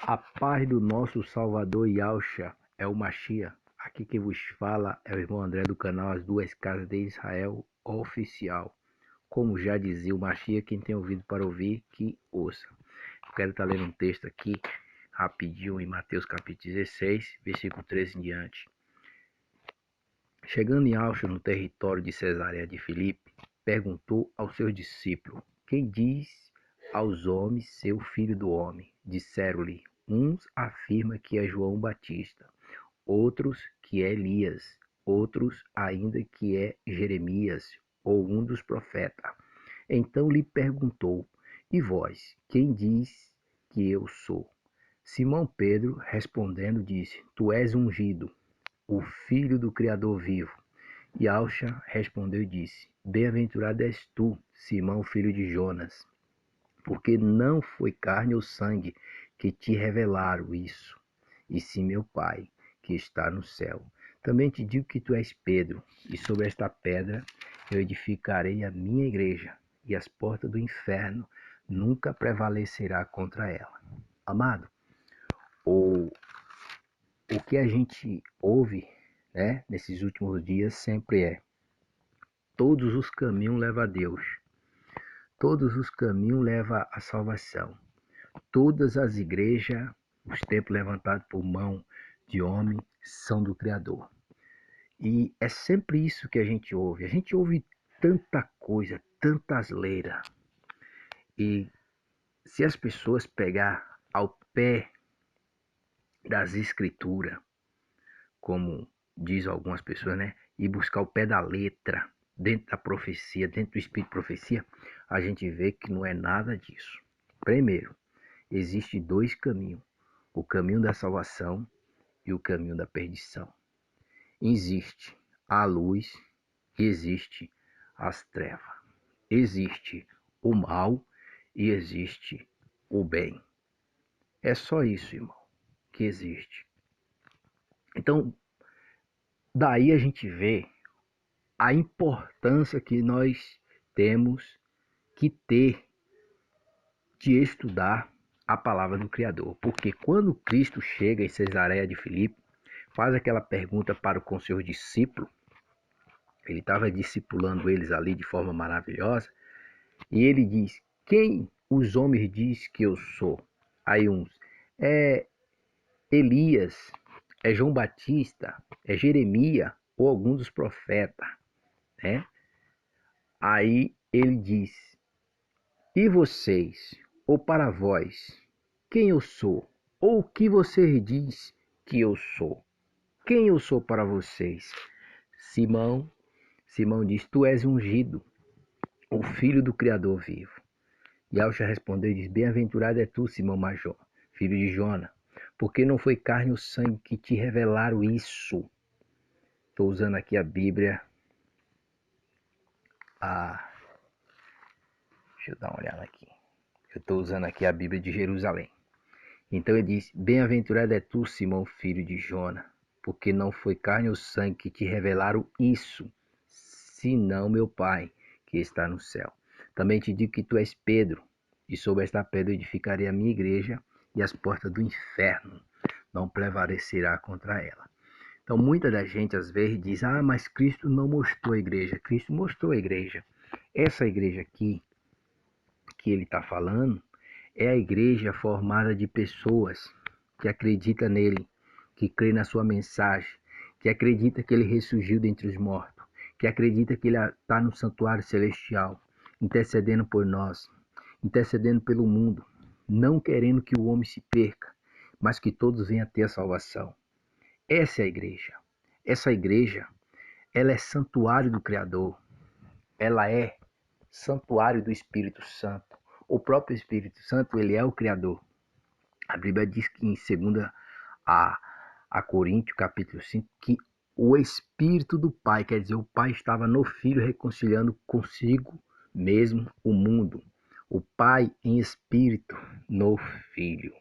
A paz do nosso Salvador Yahshua é o Mashiach. Aqui quem vos fala é o irmão André do canal As Duas Casas de Israel Oficial. Como já dizia o Mashiach, quem tem ouvido para ouvir, que ouça. Eu quero estar lendo um texto aqui, rapidinho, em Mateus capítulo 16, versículo 13 em diante. Chegando em Yahshua, no território de Cesareia de Filipe, perguntou aos seus discípulos: Quem diz aos homens ser o filho do homem? Disseram-lhe: Uns afirmam que é João Batista, outros que é Elias, outros ainda que é Jeremias ou um dos profetas. Então lhe perguntou: E vós, quem diz que eu sou? Simão Pedro, respondendo, disse: Tu és ungido, o Filho do Criador vivo. Yahshua respondeu e disse: Bem-aventurado és tu, Simão, filho de Jonas, porque não foi carne ou sangue que te revelaram isso, e sim meu Pai, que está no céu. Também te digo que tu és Pedro, e sobre esta pedra eu edificarei a minha igreja, e as portas do inferno nunca prevalecerá contra ela. Amado, o que a gente ouve, né, nesses últimos dias sempre é: todos os caminhos levam a Deus. Todos os caminhos levam à salvação. Todas as igrejas, os templos levantados por mão de homem, são do Criador. E é sempre isso que a gente ouve. A gente ouve tanta coisa, tanta asneira. E se as pessoas pegar ao pé das escrituras, como diz algumas pessoas, né? E buscar o pé da letra, dentro da profecia, dentro do espírito de profecia, a gente vê que não é nada disso. Primeiro, existe dois caminhos: o caminho da salvação e o caminho da perdição. Existe a luz e existe as trevas. Existe o mal e existe o bem. É só isso, irmão, que existe. Então, daí a gente vê a importância que nós temos que ter de estudar a palavra do Criador. Porque quando Cristo chega em Cesareia de Filipe, faz aquela pergunta para com seus discípulos, ele estava discipulando eles ali de forma maravilhosa, e ele diz: Quem os homens diz que eu sou? Aí uns: É Elias, é João Batista, é Jeremias ou algum dos profetas, né? Aí ele diz: E vocês, ou para vós, quem eu sou? Ou o que vocês diz que eu sou? Quem eu sou para vocês? Simão diz: Tu és ungido, o filho do Criador vivo. Yahshua respondeu e diz: Bem-aventurado é tu, Simão Major, filho de Jona, porque não foi carne ou sangue que te revelaram isso. Estou usando aqui a Bíblia. Deixa eu dar uma olhada aqui. Eu estou usando aqui a Bíblia de Jerusalém. Então ele diz: Bem-aventurado é tu, Simão, filho de Jona, porque não foi carne ou sangue que te revelaram isso, senão meu Pai, que está no céu. Também te digo que tu és Pedro, e sobre esta pedra edificarei a minha igreja, e as portas do inferno não prevalecerá contra ela. Então muita da gente às vezes diz: mas Cristo não mostrou a igreja. Cristo mostrou a igreja. Essa igreja aqui que ele está falando é a igreja formada de pessoas que acreditam nele, que crê na sua mensagem, que acredita que ele ressurgiu dentre os mortos, que acredita que ele está no santuário celestial, intercedendo por nós, intercedendo pelo mundo, não querendo que o homem se perca, mas que todos venham a ter a salvação. Essa é a igreja. Essa igreja, ela é santuário do Criador. Ela é santuário do Espírito Santo. O próprio Espírito Santo, ele é o Criador. A Bíblia diz que em 2 a Coríntios, capítulo 5, que o Espírito do Pai, quer dizer, o Pai estava no Filho reconciliando consigo mesmo o mundo. O Pai em Espírito no Filho.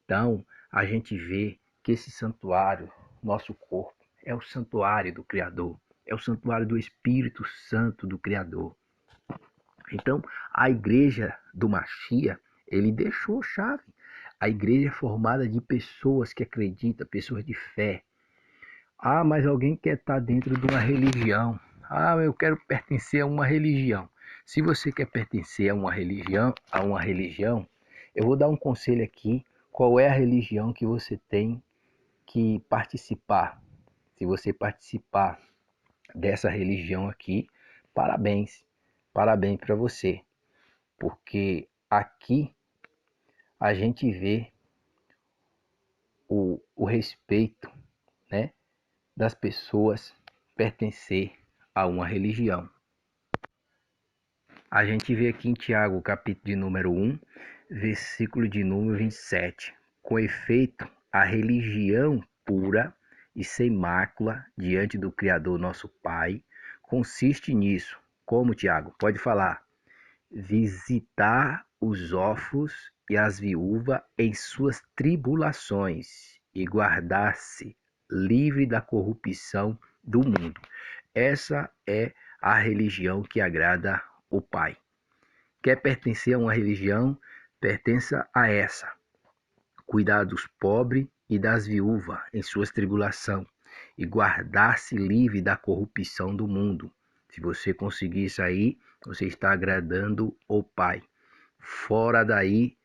Então, a gente vê que esse santuário, nosso corpo, é o santuário do Criador. É o santuário do Espírito Santo do Criador. Então, a igreja do Mashiach, ele deixou chave. A igreja é formada de pessoas que acreditam, pessoas de fé. Ah, mas alguém quer estar dentro de uma religião. Ah, eu quero pertencer a uma religião. Se você quer pertencer a uma religião, eu vou dar um conselho aqui. Qual é a religião que você tem que participar? Se você participar dessa religião aqui, parabéns. Parabéns para você. Porque aqui a gente vê o respeito, né, das pessoas pertencer a uma religião. A gente vê aqui em Tiago, capítulo de número 1, versículo de número 27. Com efeito, a religião pura e sem mácula diante do Criador nosso Pai consiste nisso. Como, Tiago? Pode falar. Visitar os órfãos e as viúvas em suas tribulações e guardar-se livre da corrupção do mundo. Essa é a religião que agrada o Pai. Quer pertencer a uma religião? Pertença a essa. Cuidar dos pobres e das viúvas em suas tribulações e guardar-se livre da corrupção do mundo. Se você conseguir isso aí, você está agradando o Pai. Fora daí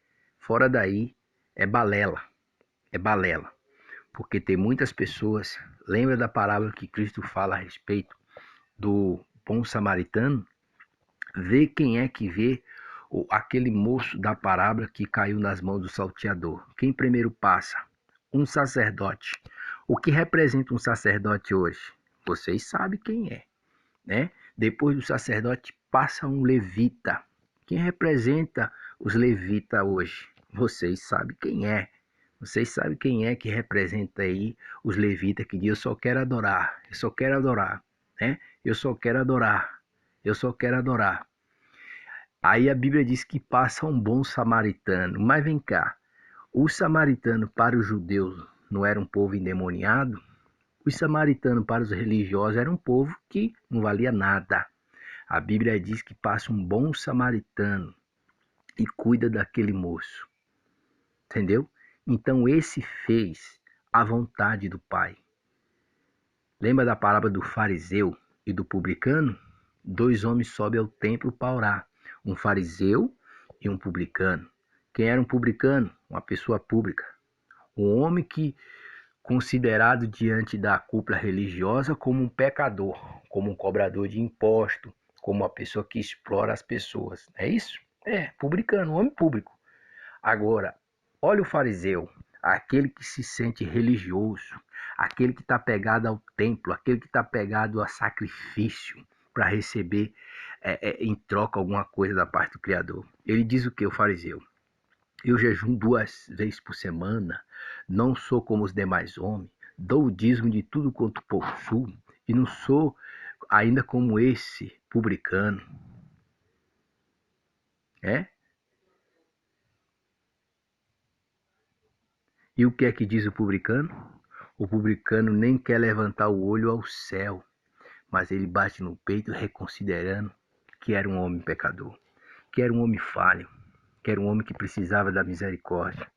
é balela. É balela. Porque tem muitas pessoas, lembra da palavra que Cristo fala a respeito do bom samaritano? Vê quem é que vê aquele moço da parábola que caiu nas mãos do salteador. Quem primeiro passa? Um sacerdote. O que representa um sacerdote hoje? Vocês sabem quem é, né? Depois do sacerdote passa um levita. Quem representa os levitas hoje? Vocês sabem quem é. Vocês sabem quem é que representa aí os levitas que diz eu só quero adorar, eu só quero adorar, né? Eu só quero adorar, eu só quero adorar. Aí a Bíblia diz que passa um bom samaritano. Mas vem cá, o samaritano para os judeus não era um povo endemoniado? Os samaritanos para os religiosos era um povo que não valia nada. A Bíblia diz que passa um bom samaritano e cuida daquele moço. Entendeu? Então esse fez a vontade do Pai. Lembra da parábola do fariseu e do publicano? Dois homens sobem ao templo para orar. Um fariseu e um publicano. Quem era um publicano? Uma pessoa pública. Um homem que considerado diante da cúpula religiosa como um pecador, como um cobrador de imposto, como uma pessoa que explora as pessoas. É isso? É, publicano, um homem público. Agora, olha o fariseu, aquele que se sente religioso, aquele que está pegado ao templo, aquele que está pegado a sacrifício para receber em troca alguma coisa da parte do Criador. Ele diz o que, o fariseu? Eu jejum 2 vezes por semana, não sou como os demais homens, dou o dízimo de tudo quanto possuo, e não sou ainda como esse publicano. É? E o que é que diz o publicano? O publicano nem quer levantar o olho ao céu, mas ele bate no peito reconsiderando que era um homem pecador, que era um homem falho, que era um homem que precisava da misericórdia.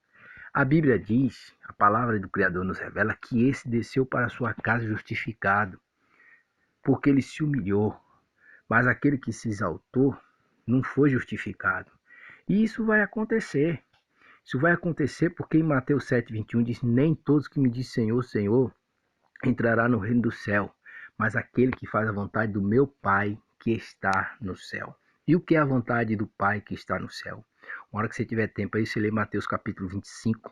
A Bíblia diz, a palavra do Criador nos revela que esse desceu para a sua casa justificado, porque ele se humilhou, mas aquele que se exaltou não foi justificado. E isso vai acontecer. Isso vai acontecer porque em Mateus 7,21 diz: nem todos que me dizem Senhor, Senhor, entrará no reino do céu, mas aquele que faz a vontade do meu Pai que está no céu. E o que é a vontade do Pai que está no céu? Uma hora que você tiver tempo aí, você lê Mateus capítulo 25.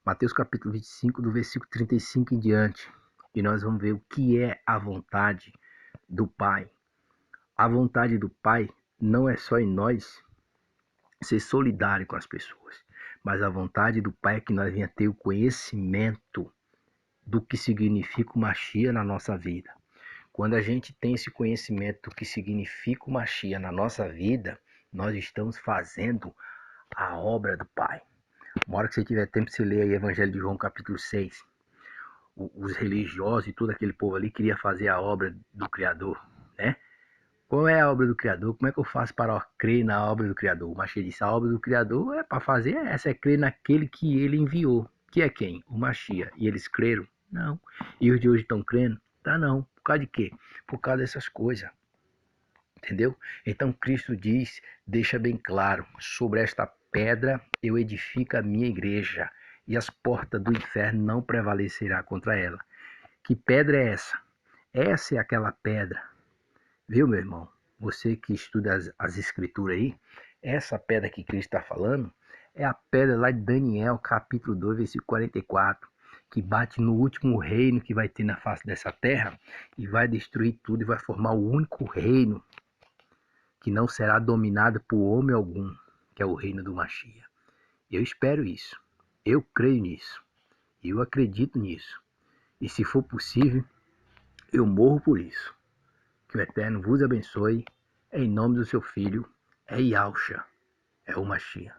Mateus capítulo 25, do versículo 35 em diante. E nós vamos ver o que é a vontade do Pai. A vontade do Pai não é só em nós ser solidário com as pessoas, mas a vontade do Pai é que nós venha ter o conhecimento do que significa o Machia na nossa vida. Quando a gente tem esse conhecimento do que significa o Machia na nossa vida, nós estamos fazendo a obra do Pai. Uma hora que você tiver tempo, você lê aí Evangelho de João capítulo 6. Os religiosos e todo aquele povo ali queria fazer a obra do Criador, né? Qual é a obra do Criador? Como é que eu faço para crer na obra do Criador? O Mashiach disse, a obra do Criador é para fazer essa, é crer naquele que ele enviou. Que é quem? O Mashiach. E eles creram? Não. E os de hoje estão crendo? Tá não. Por causa de quê? Por causa dessas coisas. Entendeu? Então Cristo diz, deixa bem claro, sobre esta pedra eu edifico a minha igreja, e as portas do inferno não prevalecerá contra ela. Que pedra é essa? Essa é aquela pedra, viu, meu irmão? Você que estuda as escrituras aí, essa pedra que Cristo está falando é a pedra lá de Daniel, capítulo 2, versículo 44, que bate no último reino que vai ter na face dessa terra e vai destruir tudo e vai formar o único reino que não será dominado por homem algum, que é o reino do Mashiach. Eu espero isso. Eu creio nisso. Eu acredito nisso. E se for possível, eu morro por isso. Que o Eterno vos abençoe. Em nome do seu Filho, é Yahusha, é o Mashiach.